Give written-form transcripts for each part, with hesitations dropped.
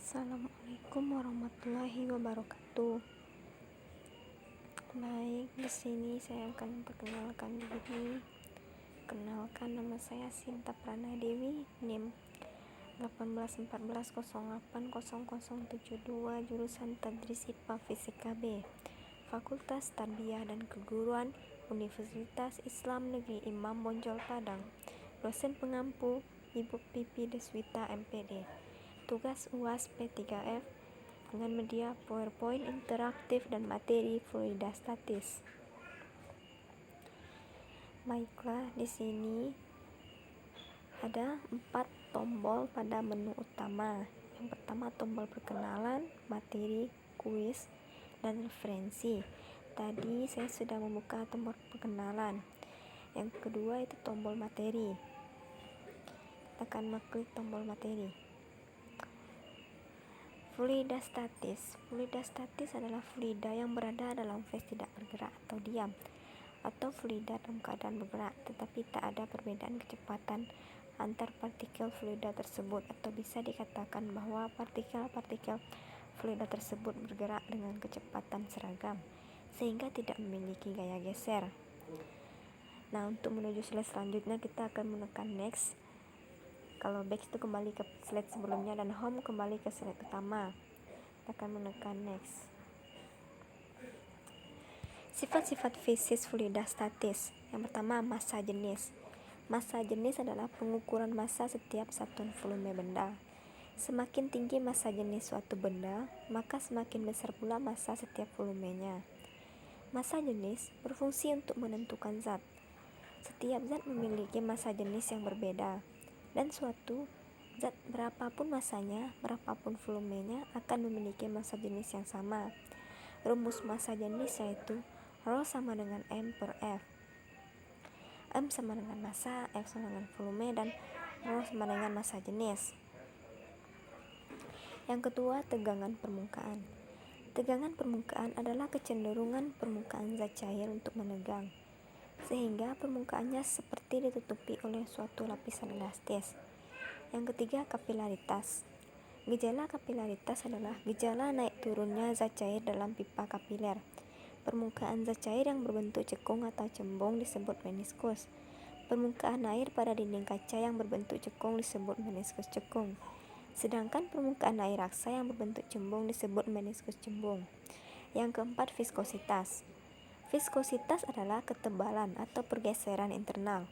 Assalamualaikum warahmatullahi wabarakatuh. Baik, di sini saya akan memperkenalkan diri. Kenalkan, nama saya Sinta Prana Dewi, NIM 1814080072, jurusan Tadris IPA Fisika B, Fakultas Tarbiyah dan Keguruan, Universitas Islam Negeri Imam Bonjol Padang. Dosen pengampu Ibu Pipi Deswita MPD. Tugas UAS P3F dengan media PowerPoint interaktif dan materi fluidastatis. Baiklah, di sini ada 4 tombol pada menu utama. Yang pertama tombol perkenalan, materi, kuis, dan referensi. Tadi saya sudah membuka tombol perkenalan. Yang kedua itu tombol materi. Kita akan mengklik tombol materi. Fluidastatis adalah fluida yang berada dalam fase tidak bergerak atau diam, atau fluida dalam keadaan bergerak tetapi tak ada perbedaan kecepatan antar partikel fluida tersebut, atau bisa dikatakan bahwa partikel-partikel fluida tersebut bergerak dengan kecepatan seragam sehingga tidak memiliki gaya geser. Nah, untuk menuju slide selanjutnya kita akan menekan next. Kalau back itu kembali ke slide sebelumnya, dan home kembali ke slide utama. Kita akan menekan next. Sifat-sifat fisis fluidastatis. Yang pertama, massa jenis. Massa jenis adalah pengukuran massa setiap satuan volume benda. Semakin tinggi massa jenis suatu benda, maka semakin besar pula massa setiap volumenya. Massa jenis berfungsi untuk menentukan zat. Setiap zat memiliki massa jenis yang berbeda, dan suatu zat berapapun massanya, berapapun volumenya akan memiliki massa jenis yang sama. Rumus massa jenis yaitu Rho sama dengan M per F. M sama dengan massa, F sama dengan volume, dan Rho sama dengan massa jenis. Yang kedua, tegangan permukaan. Tegangan permukaan adalah kecenderungan permukaan zat cair untuk menegang, sehingga permukaannya seperti ditutupi oleh suatu lapisan elastis. Yang ketiga, kapilaritas. Gejala kapilaritas adalah gejala naik turunnya zat cair dalam pipa kapiler. Permukaan zat cair yang berbentuk cekung atau cembung disebut meniskus. Permukaan air pada dinding kaca yang berbentuk cekung disebut meniskus cekung. Sedangkan permukaan air raksa yang berbentuk cembung disebut meniskus cembung. Yang keempat, viskositas. Viskositas adalah ketebalan atau pergeseran internal.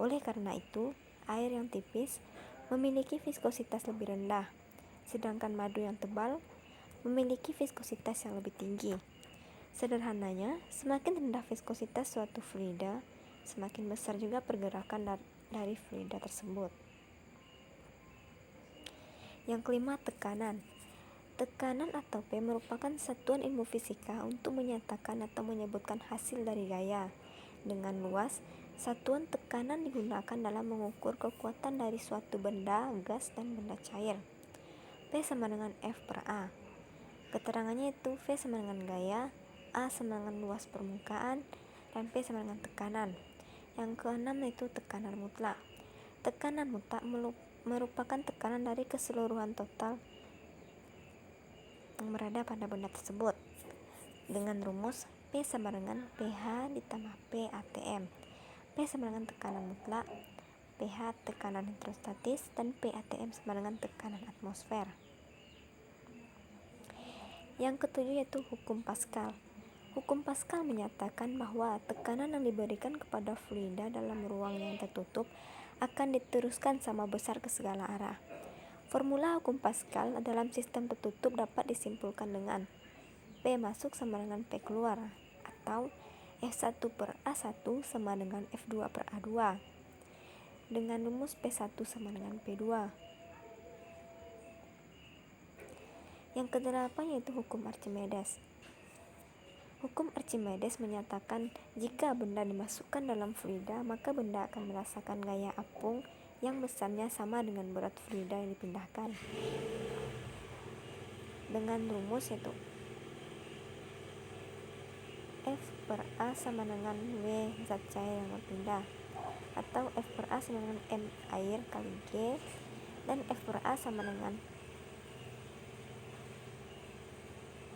Oleh karena itu, air yang tipis memiliki viskositas lebih rendah, sedangkan madu yang tebal memiliki viskositas yang lebih tinggi. Sederhananya, semakin rendah viskositas suatu fluida, semakin besar juga pergerakan dari fluida tersebut. Yang kelima, tekanan. Tekanan atau P merupakan satuan ilmu fisika untuk menyatakan atau menyebutkan hasil dari gaya. Dengan luas, satuan tekanan digunakan dalam mengukur kekuatan dari suatu benda, gas, dan benda cair. P sama dengan F per A. Keterangannya itu V sama dengan gaya, A sama dengan luas permukaan, dan P sama dengan tekanan. Yang keenam yaitu tekanan mutlak. Tekanan mutlak merupakan tekanan dari keseluruhan total yang berada pada benda tersebut. Dengan rumus P sama dengan pH ditambah P atm. P sama dengan tekanan mutlak, pH tekanan hidrostatis, dan P atm sama dengan tekanan atmosfer. Yang ketujuh yaitu hukum Pascal. Hukum Pascal menyatakan bahwa tekanan yang diberikan kepada fluida dalam ruang yang tertutup akan diteruskan sama besar ke segala arah. Formula hukum Pascal dalam sistem tertutup dapat disimpulkan dengan P masuk sama dengan P keluar, atau F1 per A1 sama dengan F2 per A2, dengan rumus P1 sama dengan P2. Yang kedelapan yaitu hukum Archimedes. Hukum Archimedes menyatakan jika benda dimasukkan dalam fluida, maka benda akan merasakan gaya apung yang besarnya sama dengan berat fluida yang dipindahkan. Dengan rumus yaitu F per A sama dengan W zat cair yang berpindah, atau F per A sama dengan M air kali G, dan F per A sama dengan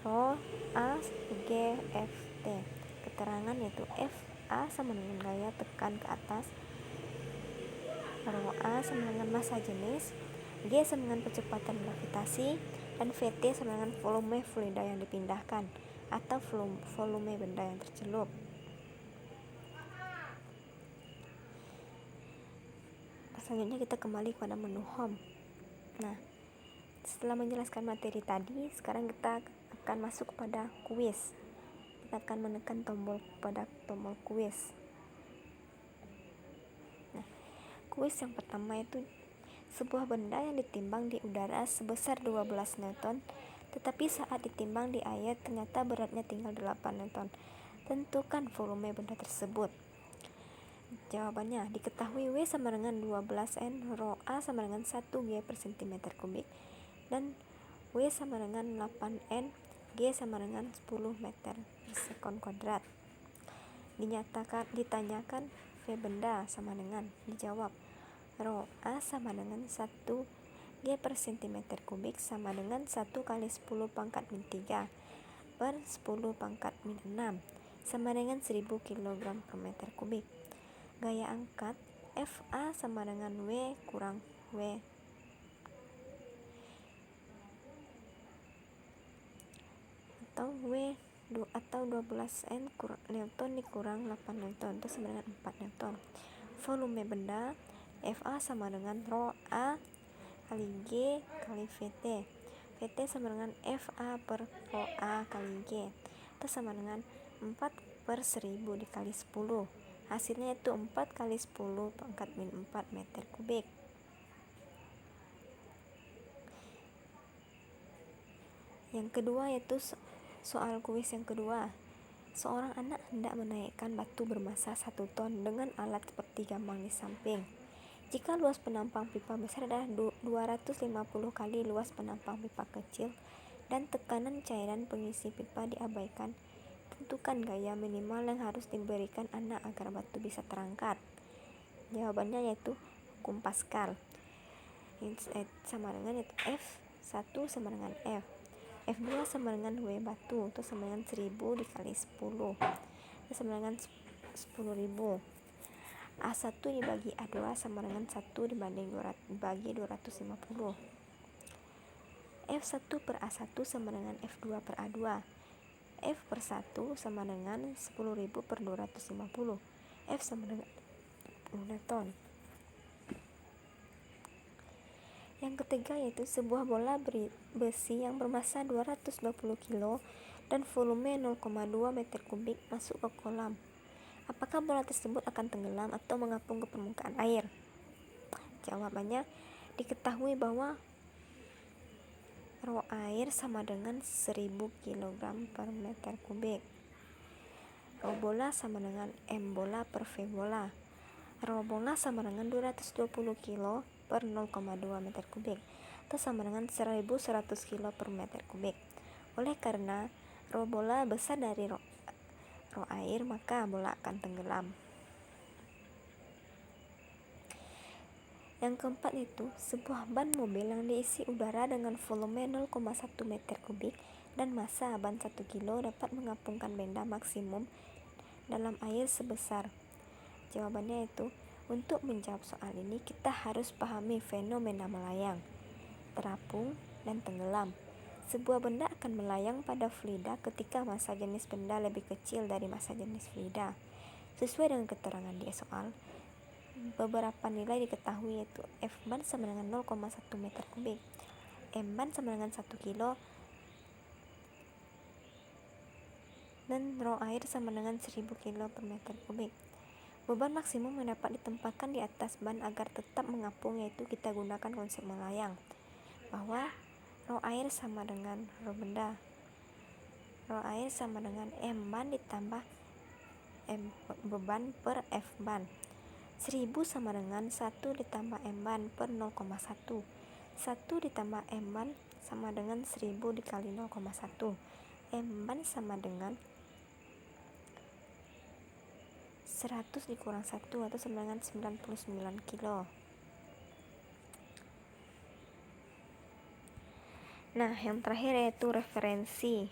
Rho A G F T. Keterangan yaitu F A sama dengan gaya tekan ke atas, Rho A sama dengan massa jenis, G sama dengan kecepatan gravitasi, dan VT sama dengan volume fluida yang dipindahkan atau volume benda yang tercelup. Selanjutnya kita kembali kepada menu home. Nah, setelah menjelaskan materi tadi, sekarang kita akan masuk kepada kuis. Kita akan menekan tombol kuis. Nah, kuis yang pertama itu sebuah benda yang ditimbang di udara sebesar 12 Newton, tetapi saat ditimbang di air ternyata beratnya tinggal 8 Newton. Tentukan volume benda tersebut. Jawabannya, diketahui W sama dengan 12 N, Rho A sama dengan 1 G per cm kubik, dan W sama dengan 8 N, G sama dengan 10 meter per sekon kuadrat. Ditanyakan V benda sama dengan, dijawab Rho A sama dengan 1 G per cm kubik sama dengan 1 kali 10 pangkat min 3 per 10 pangkat min 6 sama dengan 1000 kg per meter kubik. Gaya angkat FA sama dengan W kurang W atau 12 N Newton dikurang 8 Newton itu sama dengan 4 Newton. Volume benda FA sama dengan Rho A kali G kali VT. VT sama dengan FA per Rho A kali G itu sama dengan 4 per 1000 dikali 10. Hasilnya itu 4 kali 10 pangkat min 4 meter kubik. Yang kedua yaitu soal kuis yang kedua. Seorang anak hendak menaikkan batu bermasa 1 ton dengan alat seperti gambang di samping. Jika luas penampang pipa besar adalah 250 kali luas penampang pipa kecil dan tekanan cairan pengisi pipa diabaikan, tentukan gaya minimal yang harus diberikan anak agar batu bisa terangkat. Jawabannya yaitu hukum Pascal. Sama dengan yaitu F1 sama dengan F. F2 sama dengan W batu, itu sama dengan 1000 dikali 10. Itu sama dengan 10.000. A1 dibagi A2 sama dengan 1 dibagi 250. F1 per A1 sama dengan F2 per A2. F per 1 sama dengan 10.000 per 250. F sama dengan 10 Newton. Yang ketiga yaitu sebuah bola besi yang bermasa 220 kg dan volume 0,2 meter kubik masuk ke kolam. Apakah bola tersebut akan tenggelam atau mengapung ke permukaan air? Jawabannya, diketahui bahwa Rho air sama dengan 1000 kg per meter kubik. Rho bola sama dengan M bola per V bola. Rho bola sama dengan 220 kg per 0,2 meter kubik. Itu sama dengan 1100 kg per meter kubik. Oleh karena Rho bola besar dari Rho air, maka bola akan tenggelam. Yang keempat itu sebuah ban mobil yang diisi udara dengan volume 0,1 meter kubik dan massa ban 1 kilo dapat mengapungkan benda maksimum dalam air sebesar. Jawabannya itu, untuk menjawab soal ini kita harus pahami fenomena melayang, terapung, dan tenggelam. Sebuah benda akan melayang pada fluida ketika massa jenis benda lebih kecil dari massa jenis fluida. Sesuai dengan keterangan di soal, beberapa nilai diketahui yaitu F ban sama dengan 0,1 meter kubik, M ban sama dengan 1 kilo, dan Rho air sama dengan 1000 kilo per meter kubik. Beban maksimum yang dapat ditempatkan di atas ban agar tetap mengapung yaitu kita gunakan konsep melayang, bahwa Rho air sama dengan Rho benda. Rho air sama dengan M ban ditambah M beban per F ban. 1000 sama dengan 1 ditambah M ban per 0,1. 1 ditambah M ban sama dengan 1000 dikali 0,1. M ban sama dengan 100 dikurang 1 atau sama dengan 99 kilo. Nah, yang terakhir yaitu referensi.